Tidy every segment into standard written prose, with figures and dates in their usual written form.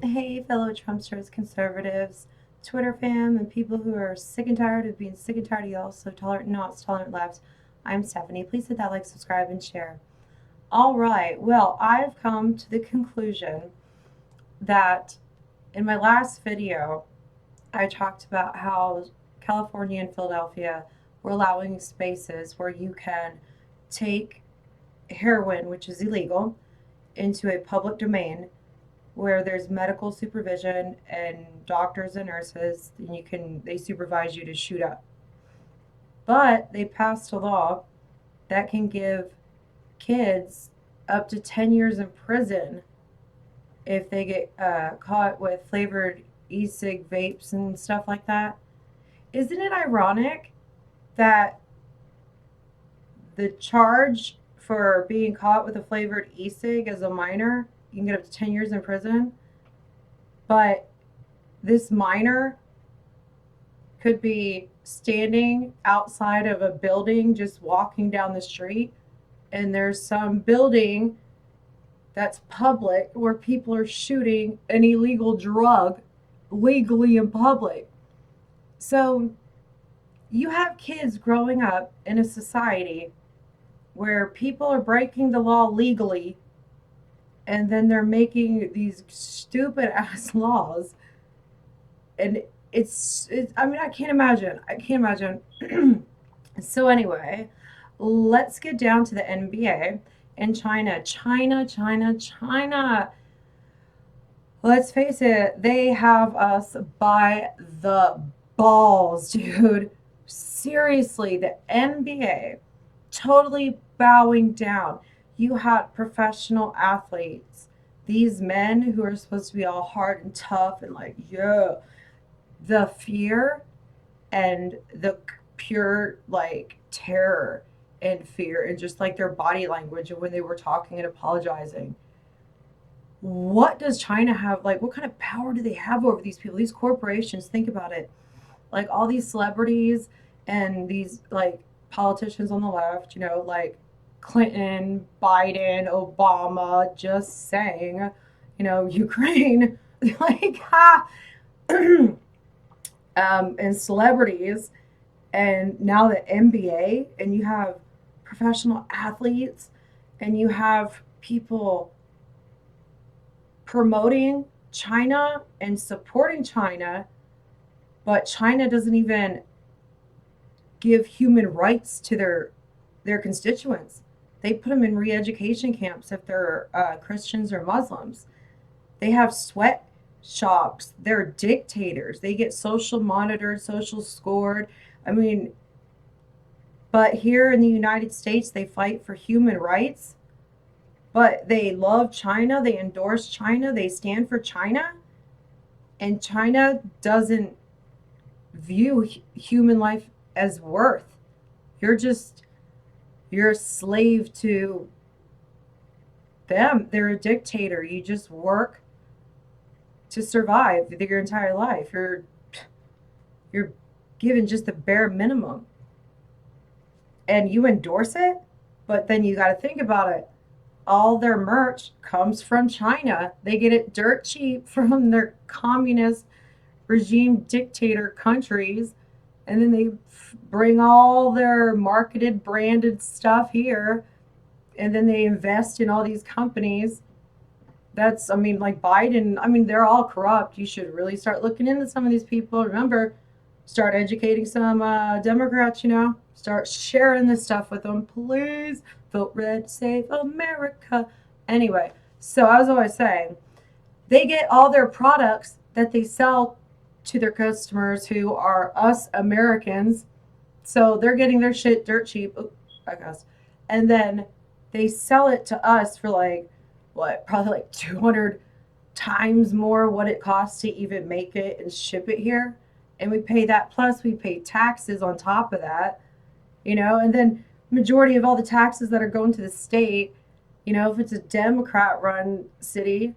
Hey, fellow Trumpsters, conservatives, Twitter fam, and people who are sick and tired of being sick and tired of y'all so tolerant nots, tolerant left. I'm Stephanie. Please hit that like, subscribe, and share. All right, well, I've come to the conclusion that in my last video, I talked about how California and Philadelphia were allowing spaces where you can take heroin, which is illegal, into a public domain where there's medical supervision and doctors and nurses, and they supervise you to shoot up. But they passed a law that can give kids up to 10 years in prison if they get caught with flavored e-cig vapes and stuff like that. Isn't it ironic that the charge for being caught with a flavored e-cig as a minor, you can get up to 10 years in prison, but this minor could be standing outside of a building just walking down the street, and there's some building that's public where people are shooting an illegal drug legally in public. So you have kids growing up in a society where people are breaking the law legally, and then they're making these stupid ass laws, and I mean, I can't imagine. So anyway, let's get down to the NBA and China. Let's face it, they have us by the balls, dude. Seriously, the NBA totally bowing down. You had professional athletes, these men who are supposed to be all hard and tough and like, yeah, the fear and the pure like terror and fear and just like their body language when they were talking and apologizing. What does China have? Like, what kind of power do they have over these people, these corporations? Think about it. Like, all these celebrities and these like politicians on the left, like Clinton, Biden, Obama, just saying, Ukraine, like, and celebrities, and now the NBA, and you have professional athletes, and you have people promoting China and supporting China, but China doesn't even give human rights to their constituents. They put them in re-education camps if they're Christians or Muslims. They have sweatshops. They're dictators. They get social monitored, social scored. I mean, but here in the United States, they fight for human rights, but they love China. They endorse China. They stand for China. And China doesn't view human life as worth. You're a slave to them. They're a dictator. You just work to survive your entire life. You're given just the bare minimum, and you endorse it. But then you got to think about it. All their merch comes from China. They get it dirt cheap from their communist regime dictator countries, and then they bring all their marketed branded stuff here, and then they invest in all these companies. That's, I mean, like Biden, I mean, they're all corrupt. You should really start looking into some of these people. Remember, start educating some Democrats, start sharing this stuff with them. Please vote red, save America. Anyway, so as I was saying, they get all their products that they sell to their customers who are us Americans. So they're getting their shit dirt cheap, I guess. And then they sell it to us for like, what, probably like 200 times more what it costs to even make it and ship it here. And we pay that, plus we pay taxes on top of that, and then majority of all the taxes that are going to the state, if it's a Democrat run city,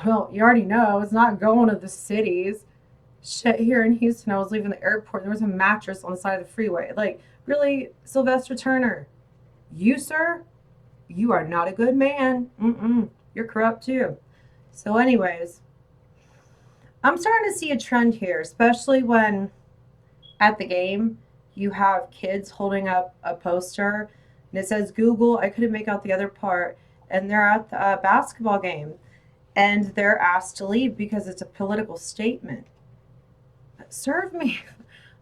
well, you already know it's not going to the cities. Shit, here in Houston, I was leaving the airport, and there was a mattress on the side of the freeway. Like, really, Sylvester Turner? You, sir? You are not a good man. Mm-mm. You're corrupt, too. So, anyways, I'm starting to see a trend here, especially when at the game you have kids holding up a poster and it says Google. I couldn't make out the other part. And they're at the basketball game and they're asked to leave because it's a political statement. Serve me.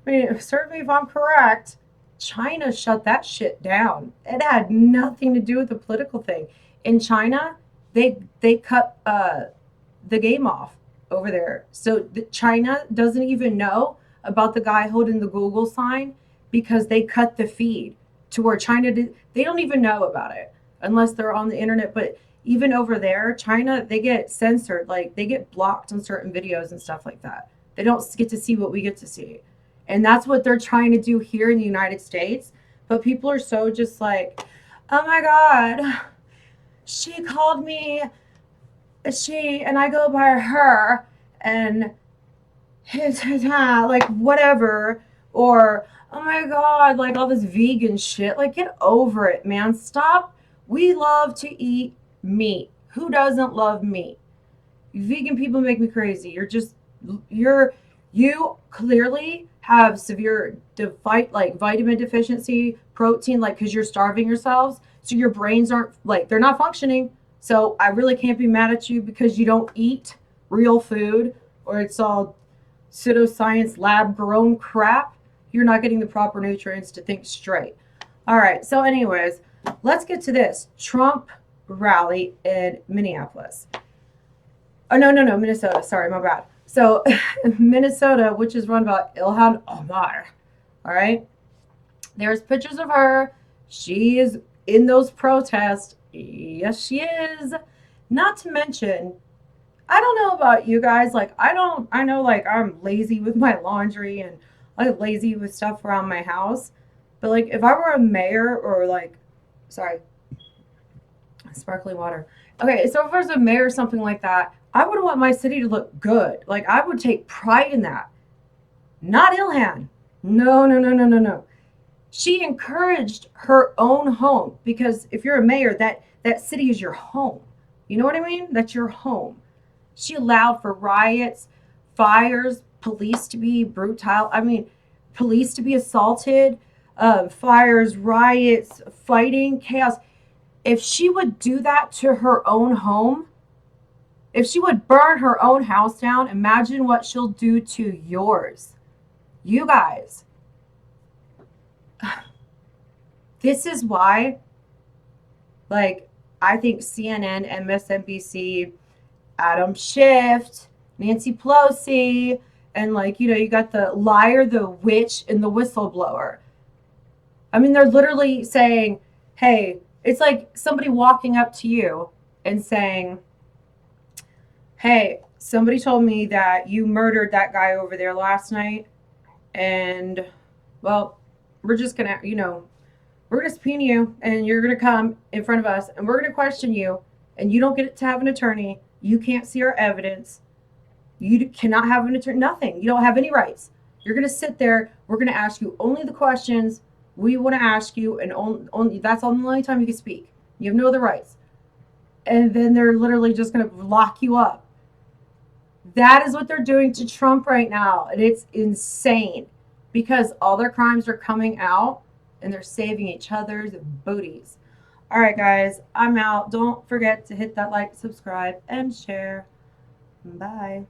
I mean, serve me if I'm correct. China shut that shit down. It had nothing to do with the political thing. In China, they cut the game off over there. So China doesn't even know about the guy holding the Google sign because they cut the feed to where China did. They don't even know about it unless they're on the internet. But even over there, China, they get censored. Like they get blocked on certain videos and stuff like that. They don't get to see what we get to see. And that's what they're trying to do here in the United States. But people are so just like, oh my God, she called me, she, and I go by her, and like whatever. Or, oh my God, like all this vegan shit. Like, get over it, man. Stop. We love to eat meat. Who doesn't love meat? Vegan people make me crazy. You clearly have severe like vitamin deficiency, protein, like because you're starving yourselves, so your brains aren't like they're not functioning. So I really can't be mad at you because you don't eat real food or it's all pseudoscience lab grown crap. You're not getting the proper nutrients to think straight. All right. So, anyways, let's get to this Trump rally in Minneapolis. Oh, no, Minnesota. Sorry, my bad. So, Minnesota, which is run by Ilhan Omar. All right. There's pictures of her. She is in those protests. Yes, she is. Not to mention, I don't know about you guys. Like, I know, like, I'm lazy with my laundry and I'm lazy with stuff around my house. But, like, if I were a mayor or, like, sorry, sparkling water. Okay, so if I was a mayor or something like that, I would want my city to look good. Like, I would take pride in that. Not Ilhan. No. She encouraged her own home because if you're a mayor, that city is your home. You know what I mean? That's your home. She allowed for riots, fires, police to be brutal. I mean, police to be assaulted, fires, riots, fighting, chaos. If she would do that to her own home, if she would burn her own house down, imagine what she'll do to yours. You guys. This is why, like, I think CNN, MSNBC, Adam Schiff, Nancy Pelosi, and, like, you got the liar, the witch, and the whistleblower. I mean, they're literally saying, hey, it's like somebody walking up to you and saying, hey, somebody told me that you murdered that guy over there last night. And, well, we're just going to, we're going to subpoena you and you're going to come in front of us and we're going to question you. And you don't get to have an attorney. You can't see our evidence. You cannot have an attorney. Nothing. You don't have any rights. You're going to sit there. We're going to ask you only the questions we want to ask you. And only that's the only time you can speak. You have no other rights. And then they're literally just going to lock you up. That is what they're doing to Trump right now. And it's insane because all their crimes are coming out and they're saving each other's booties. All right, guys, I'm out. Don't forget to hit that like, subscribe, and share. Bye.